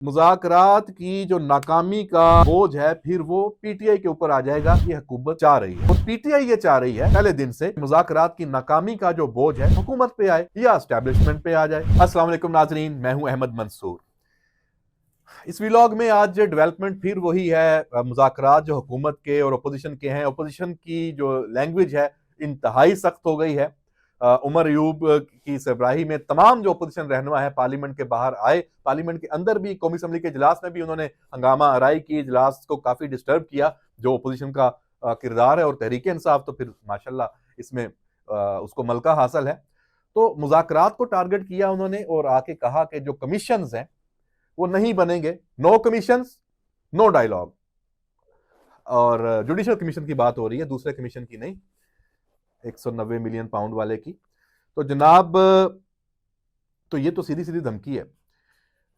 मुज़ाकरात की जो नाकामी का बोझ है फिर वो पीटीआई के ऊपर आ जाएगा, ये हुकूमत चाह रही है। और पीटीआई ये चाह रही है पहले दिन से मुज़ाकरात की नाकामी का जो बोझ है हुकूमत पे आए या एस्टेब्लिशमेंट पे आ जाए। अस्सलाम वालेकुम नाजरीन, मैं हूं अहमद मंसूर। इस व्लॉग में आज डेवलपमेंट फिर वही है। मुज़ाकरात जो हुकूमत के और अपोजिशन के हैं, अपोजिशन की जो लैंग्वेज है इंतहाई सख्त हो गई है। उमर अयूब की सरबराही में तमाम जो अपोजिशन रहनुमा है पार्लियामेंट के बाहर आए, पार्लियामेंट के अंदर भी कौमी असम्बली के इजलास में भी उन्होंने हंगामा आराई की, इजलास को काफी डिस्टर्ब किया। जो अपोजिशन का किरदार है और तहरीक इंसाफ तो फिर माशाल्लाह इसमें उसको मलका हासिल है। तो मुज़ाकरात को टारगेट किया उन्होंने और आके कहा कि जो कमीशंस हैं वो नहीं बनेंगे, नो कमीशंस नो डायलॉग। और जुडिशल कमीशन की बात हो रही है, दूसरे कमीशन की नहीं, 190 मिलियन पाउंड वाले की। तो जनाब, तो ये तो सीधी सीधी धमकी है।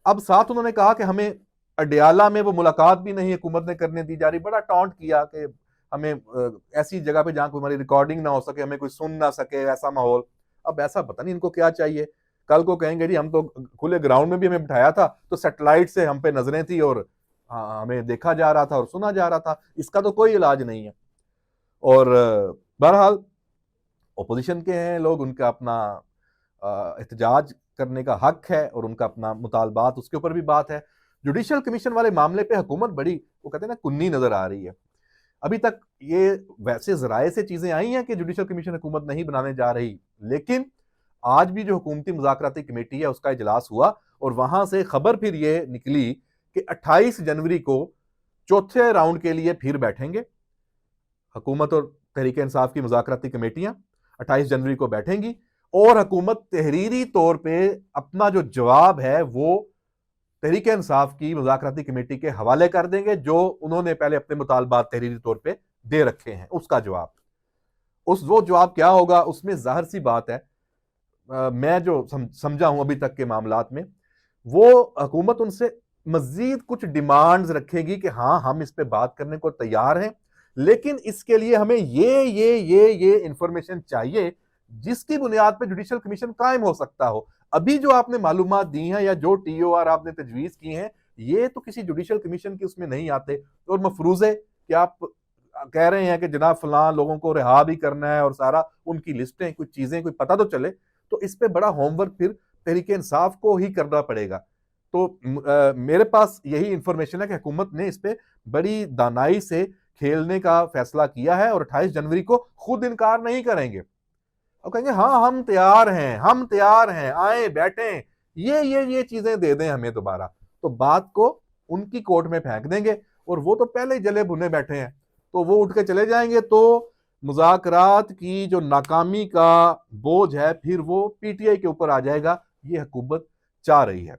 अब साथ उन्होंने कहा कि हमें अडियाला में वो मुलाकात भी नहीं हुकूमत ने करने दी जा रही। बड़ा टॉन्ट किया कि हमें ऐसी जगह पे जहां कोई हमारी रिकॉर्डिंग ना हो सके, हमें कोई सुन ना सके, ऐसा माहौल। अब ऐसा पता नहीं इनको क्या चाहिए। कल को कहेंगे जी हम तो खुले ग्राउंड में भी हमें बिठाया था तो सैटेलाइट से हम पे नजरें थी और हमें देखा जा रहा था और सुना जा रहा था। इसका तो कोई इलाज नहीं है। और बहरहाल ओपोजिशन के हैं लोग, उनका अपना एहतजाज करने का हक है और उनका अपना मुतालबात, उसके ऊपर भी बात है। जुडिशल कमीशन वाले मामले पे हुकूमत बड़ी, वो कहते हैं ना, कुन्नी नजर आ रही है। अभी तक ये वैसे जराए से चीजें आई हैं कि जुडिशल कमीशन हुकूमत नहीं बनाने जा रही, लेकिन आज भी जो हुकूमती मुज़ाकराती कमेटी है उसका इजलास हुआ और वहां से खबर फिर ये निकली कि 28 जनवरी को चौथे राउंड के लिए फिर बैठेंगे हुकूमत और तहरीक इंसाफ की मुज़ाकराती कमेटियां। 28 जनवरी को बैठेंगी और हुकूमत तहरीरी तौर पे अपना जो जवाब है वो तहरीक इंसाफ की मुज़ाकराती कमेटी के हवाले कर देंगे, जो उन्होंने पहले अपने मुतालबात तहरीरी तौर पे दे रखे हैं। उसका जवाब, उस वो जवाब क्या होगा उसमें जाहिर सी बात है, मैं जो समझा हूं अभी तक के मामलात में, वो हुकूमत उनसे मजीद कुछ डिमांड्स रखेगी कि हाँ हम इस पे बात करने को तैयार हैं, लेकिन इसके लिए हमें ये इंफॉर्मेशन चाहिए जिसकी बुनियाद पे जुडिशल कमीशन कायम हो सकता हो। अभी जो आपने मालूमात दी हैं या जो टीओआर आपने तजवीज की हैं, ये तो किसी जुडिशल कमीशन की उसमें नहीं आते। और मफरूजे कि आप कह रहे हैं कि जनाब फलां लोगों को रिहा भी करना है और सारा उनकी लिस्टें, कुछ चीजें कोई पता तो चले, तो इस पे बड़ा होमवर्क फिर तहरीक इंसाफ को ही करना पड़ेगा। तो मेरे पास यही इंफॉर्मेशन है कि हुकूमत ने इस पे बड़ी दानाई से खेलने का फैसला किया है और 28 जनवरी को खुद इनकार नहीं करेंगे और कहेंगे हाँ हम तैयार हैं, हम तैयार हैं, आए बैठे, ये चीजें दे दें हमें दोबारा। तो बात को उनकी कोर्ट में फेंक देंगे और वो तो पहले ही जले भुने बैठे हैं, तो वो उठ के चले जाएंगे। तो मुज़ाकरात की जो नाकामी का बोझ है फिर वो पीटीआई के ऊपर आ जाएगा, ये हुकूमत चाह रही है।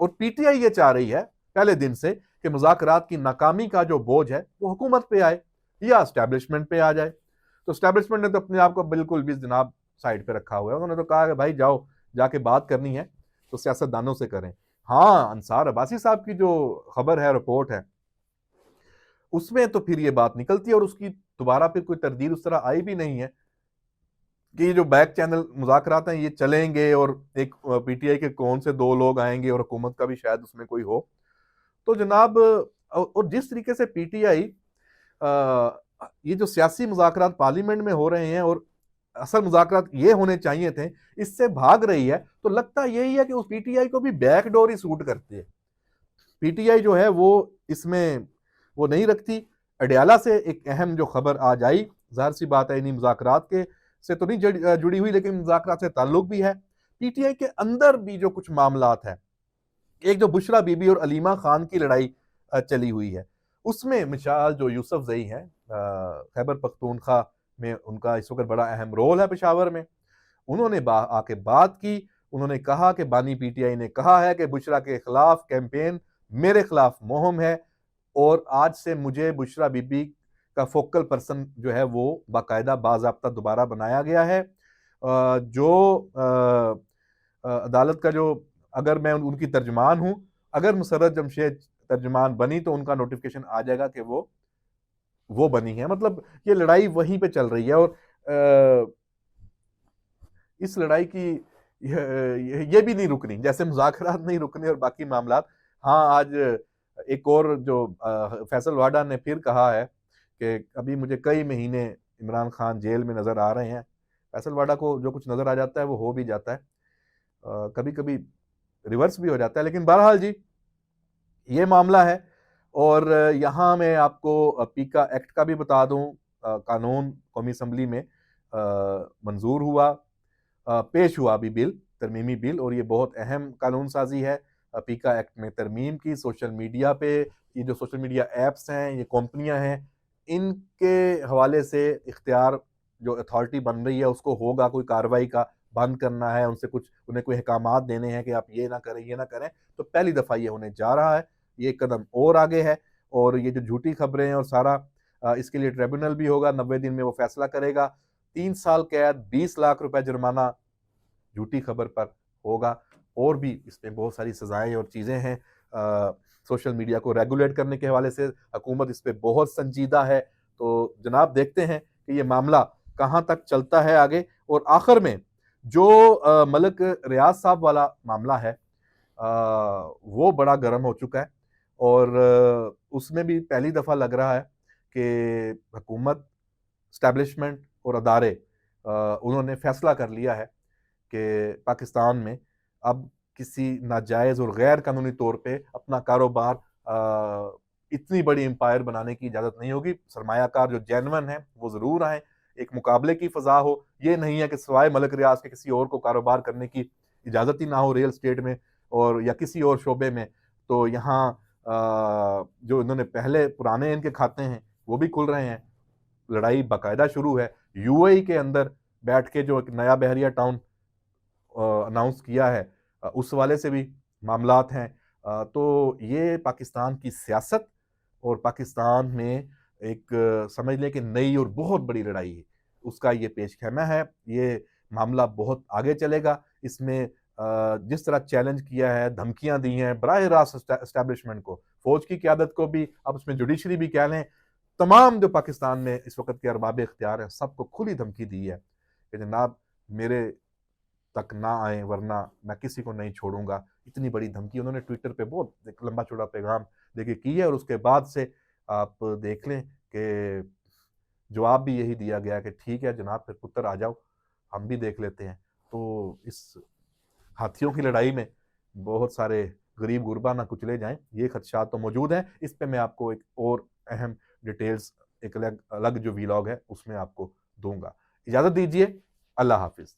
और पीटीआई ये चाह रही है पहले दिन से कि मुज़ाकरात की नाकामी का जो बोझ है वो हुकूमत पे आए या एस्टेब्लिशमेंट पे आ जाए। तो एस्टेब्लिशमेंट ने तो अपने आप को बिल्कुल भी जनाब साइड पे रखा हुआ है। उन्होंने तो कहा कि भाई जाओ, जाके बात करनी है तो सियासतदानों से करें। हाँ, अंसार अब्बासी साहब की जो खबर है, रिपोर्ट है, उसमें तो फिर ये बात निकलती है और उसकी दोबारा फिर कोई तरदीद उस तरह आई भी नहीं है कि ये जो बैक चैनल मुज़ाकरात हैं ये चलेंगे और एक पीटीआई के कौन से दो लोग आएंगे और हुकूमत का भी शायद उसमें कोई हो। तो जनाब, और जिस तरीके से पीटीआई ये जो सियासी मुज़ाकरात पार्लियामेंट में हो रहे हैं और असल मुज़ाकरात ये होने चाहिए थे, इससे भाग रही है, तो लगता यही है कि उस पीटीआई को भी बैकडोर ही सूट करती है। पीटीआई जो है वो इसमें वो नहीं रखती। अडियाला से एक अहम जो खबर आज आई, जाहिर सी बात है इन्हीं मुज़ाकरात के से तो नहीं जुड़ी हुई, लेकिन मुज़ाकरात से ताल्लुक भी है। पीटीआई के अंदर भी जो कुछ मामलात है, एक जो बुशरा बीबी और अलीमा खान की लड़ाई चली हुई है, उसमें मिसाल जो यूसुफ जई हैं, खैबर पख्तूनख्वा में उनका इस वक्त बड़ा अहम रोल है पेशावर में। उन्होंने आके बात की। उन्होंने कहा कि बानी पीटीआई ने कहा है कि बुशरा के खिलाफ कैंपेन मेरे खिलाफ मुहिम है और आज से मुझे बुशरा बीबी का फोकल पर्सन जो है वो बाकायदा बाज़ाब्ता दोबारा बनाया गया है। अदालत का जो, अगर मैं उनकी तर्जमान हूं, अगर मुसर्रत जमशेद तर्जमान बनी तो उनका नोटिफिकेशन आ जाएगा कि वो बनी है। मतलब ये लड़ाई वहीं पे चल रही है और इस लड़ाई की ये भी नहीं रुकनी, जैसे मुज़ाकरात नहीं रुकने और बाकी मामलात। हाँ, आज एक और जो फैसल वाडा ने फिर कहा है कि अभी मुझे कई महीने इमरान खान जेल में नज़र आ रहे हैं। फैसल वाडा को जो कुछ नज़र आ जाता है वो हो भी जाता है। कभी कभी रिवर्स भी हो जाता है, लेकिन बहरहाल जी ये मामला है। और यहाँ मैं आपको पीका एक्ट का भी बता दूं। कानून कौमी असम्बली में मंजूर हुआ, पेश हुआ अभी बिल, तरमीमी बिल, और ये बहुत अहम कानून साजी है। पीका एक्ट में तरमीम की सोशल मीडिया पे, ये जो सोशल मीडिया एप्स हैं, ये कंपनियां हैं, इनके हवाले से इख्तियार जो अथॉरिटी बन रही है उसको होगा कोई कार्रवाई का, बंद करना है, उनसे कुछ उन्हें कोई अहकामात देने हैं कि आप ये ना करें, ये ना करें। तो पहली दफ़ा ये होने जा रहा है, ये एक कदम और आगे है। और ये जो झूठी खबरें हैं और सारा, इसके लिए ट्रिब्यूनल भी होगा, 90 दिन में वो फैसला करेगा। 3 साल कैद, 20 लाख रुपए जुर्माना झूठी खबर पर होगा। और भी इसमें बहुत सारी सजाएं और चीज़ें हैं। सोशल मीडिया को रेगुलेट करने के हवाले से हुकूमत इस पर बहुत संजीदा है। तो जनाब देखते हैं कि ये मामला कहाँ तक चलता है आगे। और आखिर में जो मलक रियाज साहब वाला मामला है, वो बड़ा गर्म हो चुका है। और उसमें भी पहली दफ़ा लग रहा है कि हुकूमत, स्टैब्लिशमेंट और अदारे, उन्होंने फैसला कर लिया है कि पाकिस्तान में अब किसी नाजायज़ और गैर कानूनी तौर पे अपना कारोबार इतनी बड़ी एम्पायर बनाने की इजाज़त नहीं होगी। सरमायाकार जो जेन्युइन है वो ज़रूर आए, एक मुकाबले की फ़ज़ा हो। ये नहीं है कि सिवाय मलक रियाज के किसी और को कारोबार करने की इजाज़त ही ना हो रियल स्टेट में और या किसी और शोबे में। तो यहाँ जो इन्होंने पहले पुराने इनके खाते हैं वो भी खुल रहे हैं। लड़ाई बाकायदा शुरू है। यूएई के अंदर बैठ के जो एक नया बहरिया टाउन अनाउंस किया है, उस वाले से भी मामलात हैं। तो ये पाकिस्तान की सियासत और पाकिस्तान में एक समझ लें कि नई और बहुत बड़ी लड़ाई है, उसका ये पेशखेमा है। ये मामला बहुत आगे चलेगा। इसमें जिस तरह चैलेंज किया है, धमकियां दी हैं बराह रास्त एस्टैब्लिशमेंट को, फौज की क्यादत को भी, अब उसमें जुडिशरी भी कह लें, तमाम जो पाकिस्तान में इस वक्त के अरबाब इख्तियार हैं, सबको खुली धमकी दी है कि जनाब मेरे तक ना आए वरना मैं किसी को नहीं छोड़ूंगा। इतनी बड़ी धमकी उन्होंने ट्विटर पे बहुत एक लंबा चौड़ा पैगाम देके की है। और उसके बाद से आप देख लें कि जवाब भी यही दिया गया कि ठीक है जनाब, फिर पुत्र आ जाओ, हम भी देख लेते हैं। तो इस हाथियों की लड़ाई में बहुत सारे गरीब गुरबा ना कुचले जाएं, ये खदशात तो मौजूद हैं। इस पे मैं आपको एक और अहम डिटेल्स, एक अलग अलग जो वीलॉग है उसमें आपको दूंगा। इजाजत दीजिए, अल्लाह हाफिज।